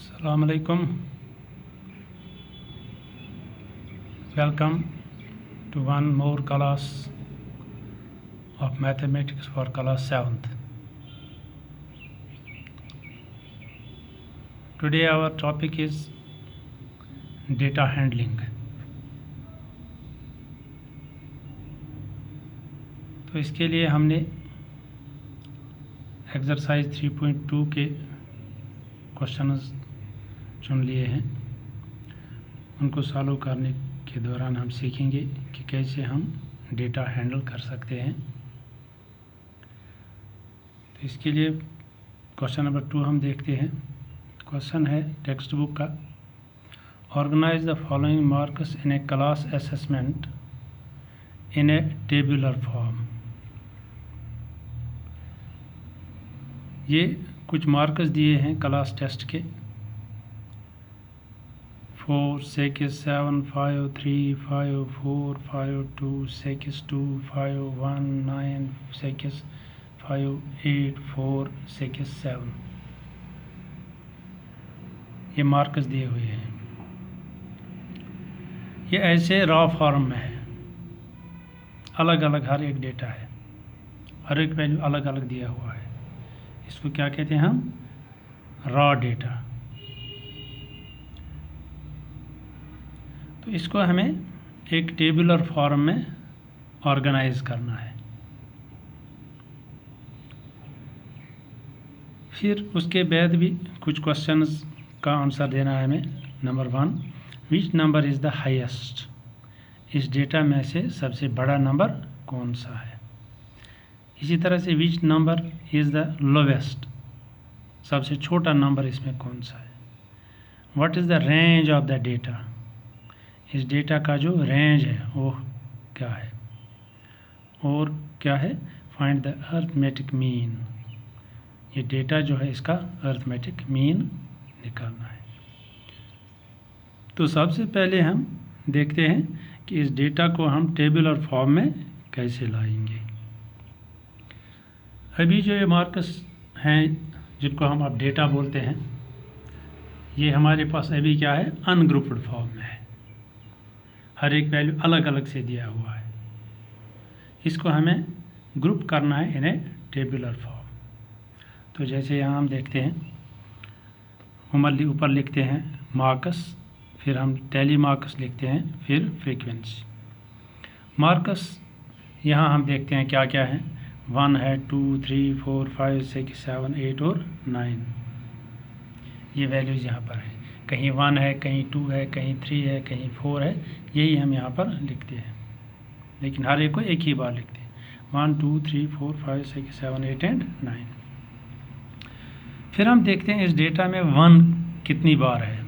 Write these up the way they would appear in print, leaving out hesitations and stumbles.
Assalamu alaikum. Welcome to one more class of mathematics for class 7th. Today our topic is data handling. तो इसके लिए हमने exercise 3.2 के questions चुन लिए हैं। उनको सॉल्व करने के दौरान हम सीखेंगे कि कैसे हम डेटा हैंडल कर सकते हैं। तो इसके लिए क्वेश्चन नंबर 2 हम देखते हैं। क्वेश्चन है टेक्स्ट बुक का, organise the following marks in a class assessment in a tabular form. ये कुछ मार्क्स दिए हैं क्लास टेस्ट के 4, 6, 7, 5, 3, 5, 4, 5, 2, 6, 2, 5, 1, 9, 6, 5, 8, 4, 6, 7 ये मार्क्स दिए हुए हैं। ये ऐसे रॉ फॉर्म में है, अलग अलग हर एक डेटा है, हर एक वैल्यू अलग अलग दिया हुआ है। इसको क्या कहते हैं हम? Raw data. तो इसको हमें एक टेबुलर फॉर्म में ऑर्गेनाइज करना है। फिर उसके बाद भी कुछ क्वेश्चंस का आंसर देना है हमें। Number 1, which number is the highest? इस डेटा में से सबसे बड़ा नंबर कौन सा है? इसी तरह से which number is the lowest? सबसे छोटा नंबर इसमें कौन सा है? What is the range of the data? इस डेटा का जो रेंज है वो क्या है? और क्या है? Find the arithmetic mean. ये डेटा जो है इसका अरिथमेटिक मीन निकालना है। तो सबसे पहले हम देखते हैं कि इस डेटा को हम टेबुलर फॉर्म में कैसे लाएंगे। अभी जो ये मार्क्स हैं जिनको हम अब डेटा बोलते हैं, ये हमारे पास अभी क्या है? अनग्रुप्ड फॉर्म में है। हर एक वैल्यू अलग अलग से दिया हुआ है। इसको हमें ग्रुप करना है इन ए टेबुलर फॉर्म। तो जैसे यहाँ हम देखते हैं, ऊपर लिखते हैं मार्क्स, फिर हम टैली मार्क्स लिखते हैं, फिर फ्रीक्वेंसी। मार्क्स यहाँ हम देखते हैं क्या क्या है। 1 है, 2, 3, 4, 5, 6, 7, 8 और 9 ये वैल्यूज़ यहाँ पर है। कहीं 1 है, कहीं 2 है, कहीं 3 है, कहीं 4 है। यही हम यहाँ पर लिखते हैं, लेकिन हर एक को एक ही बार लिखते हैं। 1, 2, 3, 4, 5, 6, 7, 8 एंड 9। फिर हम देखते हैं इस डेटा में 1 कितनी बार है।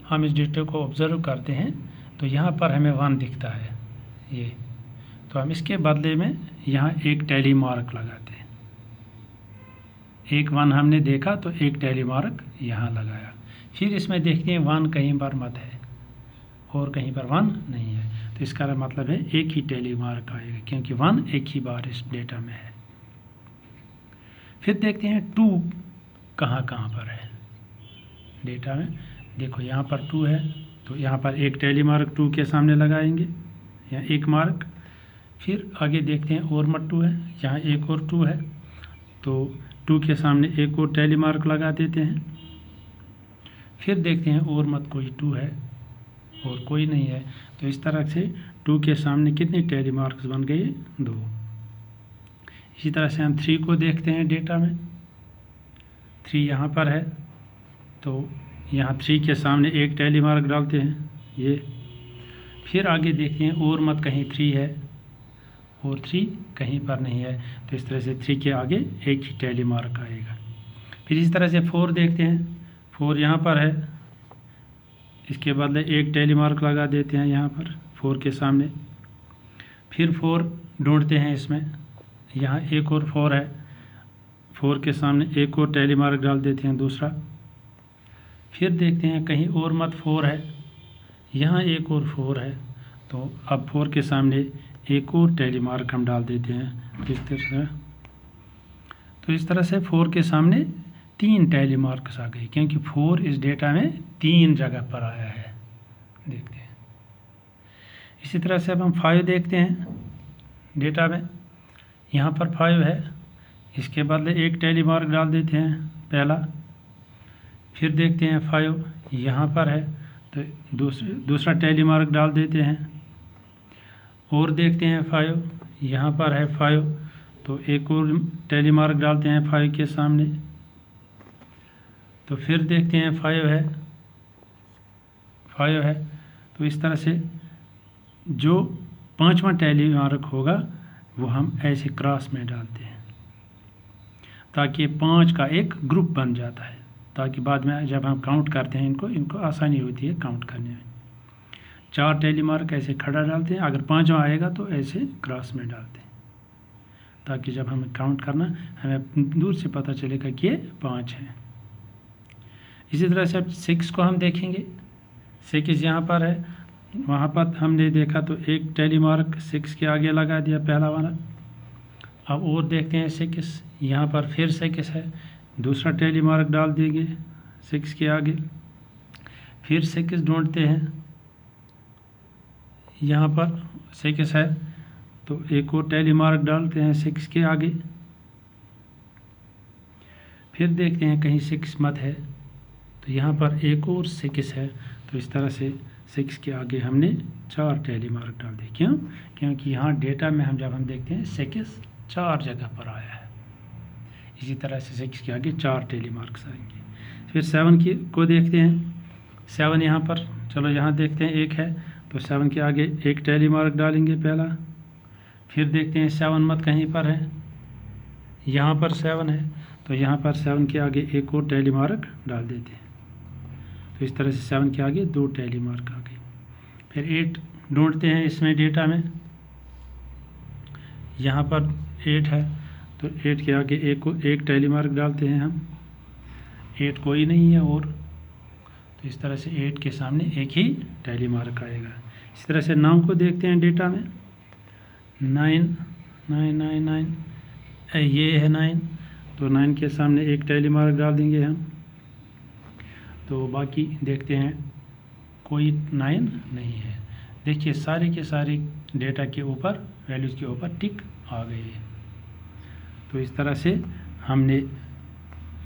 हम इस डेटा को ऑब्जर्व करते हैं तो यहाँ पर हमें 1 दिखता है ये। तो हम इसके बदले में यहाँ एक टैली मार्क लगाते हैं। एक 1 हमने देखा तो एक टैली मार्क यहाँ लगाया। फिर इसमें देखते हैं 1 कहीं पर मत है और कहीं पर 1 नहीं है। तो इसका मतलब है एक ही टैली मार्क आएगा, क्योंकि 1 एक ही बार इस डेटा में है। फिर देखते हैं 2 कहाँ कहाँ पर है डेटा में। देखो यहाँ पर 2 है, तो यहाँ पर एक टैली मार्क 2 के सामने लगाएंगे, यहाँ एक मार्क। फिर आगे देखते हैं और मत 2 है, यहाँ एक और 2 है, तो 2 के सामने एक और टैली मार्क लगा देते हैं। फिर देखते हैं और मत कोई 2 है और कोई नहीं है, तो इस तरह से 2 के सामने कितनी टैली मार्क्स बन गए? 2। इसी तरह से हम 3 को देखते हैं डेटा में। 3 यहाँ पर है, तो यहाँ 3 के सामने एक टैली मार्क डालते हैं ये। फिर आगे देखते हैं और मत कहीं 3 है और 3 कहीं पर नहीं है, तो इस तरह से 3 के आगे एक ही टैली मार्क आएगा। फिर इस तरह से 4 देखते हैं, 4 यहाँ पर है, इसके बदले एक टैली मार्क लगा देते हैं यहाँ पर 4 के सामने। फिर 4 ढूंढते हैं इसमें, यहाँ एक और 4 है, 4 के सामने एक और टैली मार्क डाल देते हैं दूसरा। फिर देखते हैं कहीं और मत 4 है, यहाँ एक और 4 है, तो अब 4 के सामने एक और टैली मार्क हम डाल देते हैं। तो इस तरह से 4 के सामने 3 टैली मार्क्स आ गई, क्योंकि 4 इस डेटा में 3 जगह पर आया है। देखते हैं इसी तरह से अब हम 5 देखते हैं डेटा में। यहाँ पर 5 है, इसके बदले 1 टैली मार्क डाल देते हैं पहला। फिर देखते हैं 5 यहाँ पर है तो दूसरा टैली मार्क डाल देते हैं। और देखते हैं 5 यहाँ पर है 5 तो एक और टैली मार्क डालते हैं 5 के सामने। तो फिर देखते हैं 5 है तो इस तरह से जो 5वां टैली मार्क होगा वो हम ऐसे क्रॉस में डालते हैं, ताकि 5 का एक ग्रुप बन जाता है, ताकि बाद में जब हम काउंट करते हैं इनको आसानी होती है काउंट करने में। 4 टैली मार्क ऐसे खड़ा डालते हैं, अगर 5वां आएगा तो ऐसे क्रॉस में डालते हैं, ताकि जब हमें काउंट करना हमें दूर से पता चलेगा कि ये 5 है। इसी तरह से अब 6 को हम देखेंगे। 6 यहाँ पर है, वहाँ पर हमने देखा तो 1 टैली मार्क 6 के आगे लगा दिया पहला वाला। अब और देखते हैं 6 यहाँ पर फिर 6 है, दूसरा टैली मार्क डाल देंगे 6 के आगे। फिर 6 ढूंढते हैं, यहाँ पर 6 है तो एक और टैली मार्क डालते हैं 6 के आगे। फिर देखते हैं कहीं 6 मत है तो यहाँ पर एक और 6 है, तो इस तरह से 6 के आगे हमने 4 टैली मार्क डाल दिए। क्यों? क्योंकि यहाँ डेटा में जब हम देखते हैं 6 4 जगह पर आया है, इसी तरह से 6 के आगे 4 टैली मार्क्स आएंगे। फिर 7 को देखते हैं। 7 यहाँ पर, चलो यहाँ देखते हैं 1 है तो 7 के आगे 1 टैली मार्क डालेंगे पहला। फिर देखते हैं 7 मत कहीं पर है, यहाँ पर 7 है तो यहाँ पर 7 के आगे एक और टैली मार्क डाल देते हैं, तो इस तरह से 7 के आगे 2 टैली मार्क आ गए। फिर 8 ढूंढते हैं इसमें डेटा में, यहाँ पर 8 है तो 8 के आगे एक टैली मार्क डालते हैं हम। 8 कोई नहीं है और, तो इस तरह से 8 के सामने एक ही टैली मार्क आएगा। इस तरह से 9 को देखते हैं डेटा में। 9 ये है 9 तो 9 के सामने एक टैली मार्क डाल देंगे हम। तो बाकी देखते हैं कोई 9 नहीं है। देखिए सारे के सारे डेटा के ऊपर वैल्यूज़ के ऊपर टिक आ गए। तो इस तरह से हमने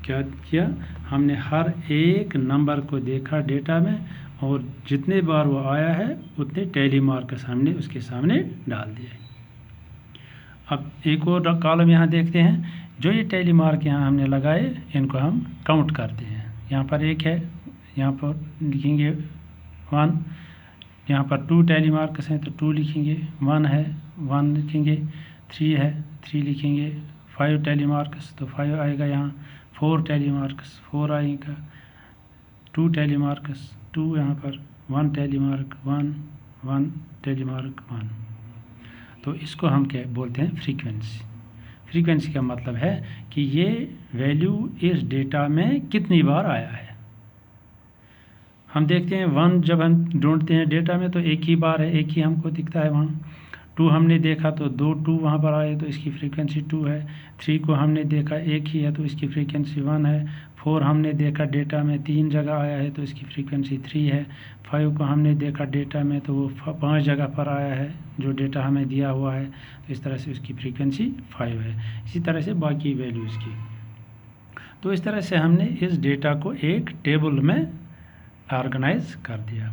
क्या किया, हमने हर एक नंबर को देखा डेटा में और जितने बार वो आया है उतने टैली मार्क सामने उसके सामने डाल दिए। अब एक और कॉलम यहाँ देखते हैं, जो ये टैली मार्क यहाँ हमने लगाए इनको हम काउंट करते हैं। यहाँ पर 1 है, यहाँ पर लिखेंगे 1, यहाँ पर 2 टैली मार्क्स हैं तो 2 लिखेंगे, 1 है 1 लिखेंगे, 3 है 3 लिखेंगे, 5 टैली मार्क्स तो 5 आएगा यहाँ, 4 टैली मार्क्स 4 आएगा, 2 टैली मार्क्स 2 यहाँ पर, 1 टैली मार्क 1 टैली मार्क 1। तो इसको हम क्या बोलते हैं, फ्रीक्वेंसी। फ्रीक्वेंसी का मतलब है कि ये वैल्यू इस डेटा में कितनी बार आया है। हम देखते हैं 1 जब हम ढूंढते हैं डेटा में तो एक ही बार है, एक ही हमको दिखता है वहाँ। 2 हमने देखा तो 2 वहाँ पर आए तो इसकी फ्रीक्वेंसी 2 है। 3 को हमने देखा एक ही है तो इसकी फ्रीक्वेंसी 1 है। 4 हमने देखा डेटा में 3 जगह आया है तो इसकी फ्रीक्वेंसी 3 है। 5 को हमने देखा डेटा में तो वो 5 जगह पर आया है जो डेटा हमें दिया हुआ है, तो इस तरह से उसकी फ्रीक्वेंसी 5 है। इसी तरह से बाकी वैल्यूज़ की। तो इस तरह से हमने इस डेटा को एक टेबल में ऑर्गेनाइज कर दिया।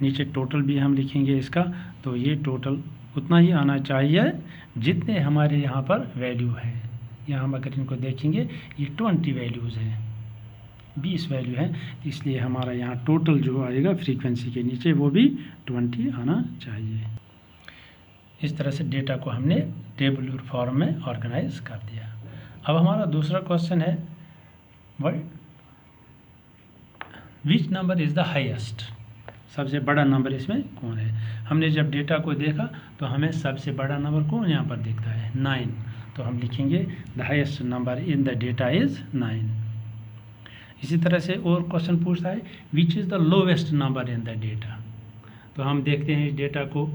नीचे टोटल भी हम लिखेंगे इसका, तो ये टोटल उतना ही आना चाहिए जितने हमारे यहाँ पर वैल्यू है। यहाँ हम अगर इनको देखेंगे ये 20 वैल्यूज़ हैं, 20 वैल्यू है, इसलिए हमारा यहाँ टोटल जो आएगा फ्रीक्वेंसी के नीचे वो भी 20 आना चाहिए। इस तरह से डेटा को हमने टेबुलर फॉर्म में ऑर्गेनाइज कर दिया। अब हमारा दूसरा क्वेश्चन है which number is the highest, सबसे बड़ा नंबर इसमें कौन है। हमने जब डेटा को देखा तो हमें सबसे बड़ा नंबर कौन यहाँ पर दिखता है, 9, तो हम लिखेंगे the highest number in the data is 9। इसी तरह से और क्वेश्चन पूछता है which is the lowest number in the data. तो हम देखते हैं इस डेटा को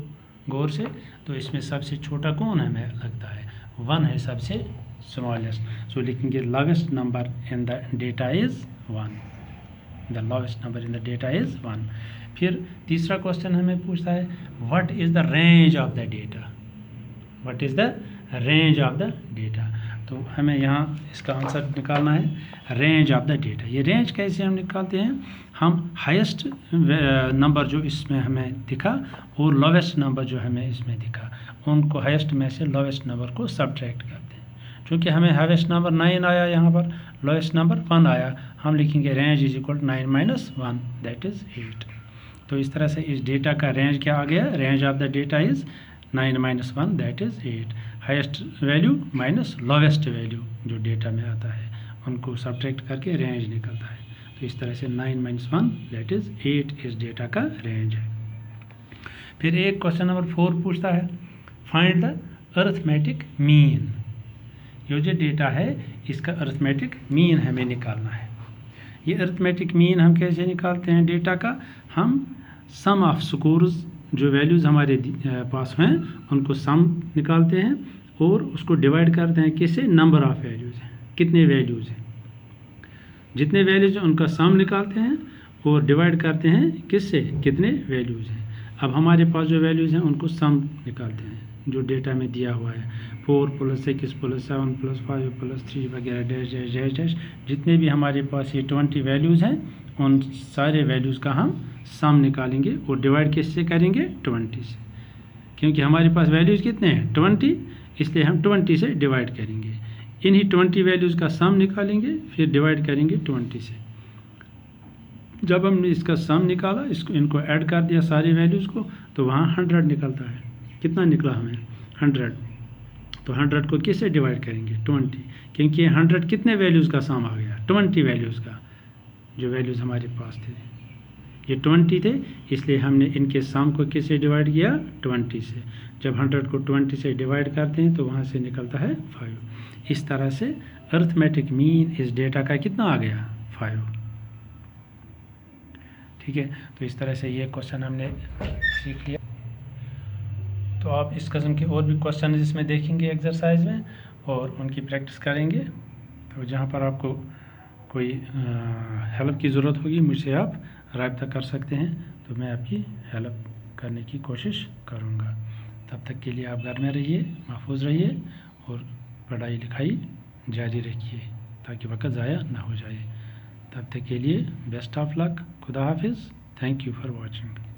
गौर से, तो इसमें सबसे छोटा कौन हमें लगता है, 1 है सबसे स्मॉलेस्ट, सो लिखेंगे lowest number in the data is 1, the lowest number in the data is 1। फिर तीसरा क्वेश्चन हमें पूछता है what is the range of the data, what is the range of the data. तो हमें यहाँ इसका आंसर निकालना है रेंज ऑफ द डेटा। ये रेंज कैसे हम निकालते हैं, हम हाईएस्ट नंबर जो इसमें हमें दिखा और लोवेस्ट नंबर जो हमें इसमें दिखा, उनको हाईएस्ट में से लोवेस्ट नंबर को सब्ट्रैक्ट करते हैं। चूँकि हमें हाईएस्ट नंबर 9 आया, यहाँ पर लोवेस्ट नंबर 1 आया, हम लिखेंगे range is equal 9 - 1 that is 8। तो इस तरह से इस डेटा का रेंज क्या आ गया, range of the data is 9 - 1 that is 8। Highest value minus lowest value जो डेटा में आता है उनको सब्ट्रैक्ट करके रेंज निकलता है। तो इस तरह से 9 - 1 दैट इज़ 8 इस डेटा का रेंज है। फिर एक क्वेश्चन नंबर 4 पूछता है फाइंड द अरिथमेटिक मीन। ये जो डेटा है इसका अरिथमेटिक मीन हमें निकालना है। ये अरिथमेटिक मीन हम कैसे निकालते हैं डेटा का, हम सम ऑफ स्कोर्स जो वैल्यूज़ हमारे पास हैं उनको सम निकालते हैं और उसको डिवाइड करते हैं किससे, नंबर ऑफ़ वैल्यूज़ हैं, कितने वैल्यूज़ हैं, जितने वैल्यूज़ हैं उनका सम निकालते हैं और डिवाइड करते हैं किससे, कितने वैल्यूज़ हैं। अब हमारे पास जो वैल्यूज़ हैं उनको सम निकालते हैं जो डेटा में दिया हुआ है, 4 + 6 + 7 + 5 + 3 वगैरह डैश डैश डैश डैश, जितने भी हमारे पास ये 20 वैल्यूज़ हैं उन सारे वैल्यूज़ का हम सम निकालेंगे और डिवाइड किससे करेंगे, 20 से, क्योंकि हमारे पास वैल्यूज़ कितने हैं 20, इसलिए हम 20 से डिवाइड करेंगे। इन्हीं 20 वैल्यूज़ का सम निकालेंगे फिर डिवाइड करेंगे 20 से। जब हमने इसका सम निकाला, इसको इनको ऐड कर दिया सारी वैल्यूज़ को, तो वहाँ 100 निकलता है। कितना निकला हमें 100, तो 100 को किससे डिवाइड करेंगे 20, क्योंकि 100 कितने वैल्यूज़ का सम आ गया 20 वैल्यूज़ का, जो वैल्यूज़ हमारे पास थे ये 20 थे, इसलिए हमने इनके सम को किससे डिवाइड किया 20 से। जब 100 को 20 से डिवाइड करते हैं तो वहाँ से निकलता है 5। इस तरह से अरिथमेटिक मीन इस डेटा का कितना आ गया 5। ठीक है, तो इस तरह से ये क्वेश्चन हमने सीख लिया। तो आप इस किस्म के और भी क्वेश्चन इसमें देखेंगे एक्सरसाइज में और उनकी प्रैक्टिस करेंगे। तो जहाँ पर आपको कोई हेल्प की ज़रूरत होगी मुझसे आप राब्ता कर सकते हैं, तो मैं आपकी हेल्प करने की कोशिश करूँगा। तब तक के लिए आप घर में रहिए, महफूज रहिए और पढ़ाई लिखाई जारी रखिए ताकि वक्त ज़ाया ना हो जाए। तब तक के लिए बेस्ट ऑफ लक, खुदा हाफिज़, थैंक यू फॉर वॉचिंग।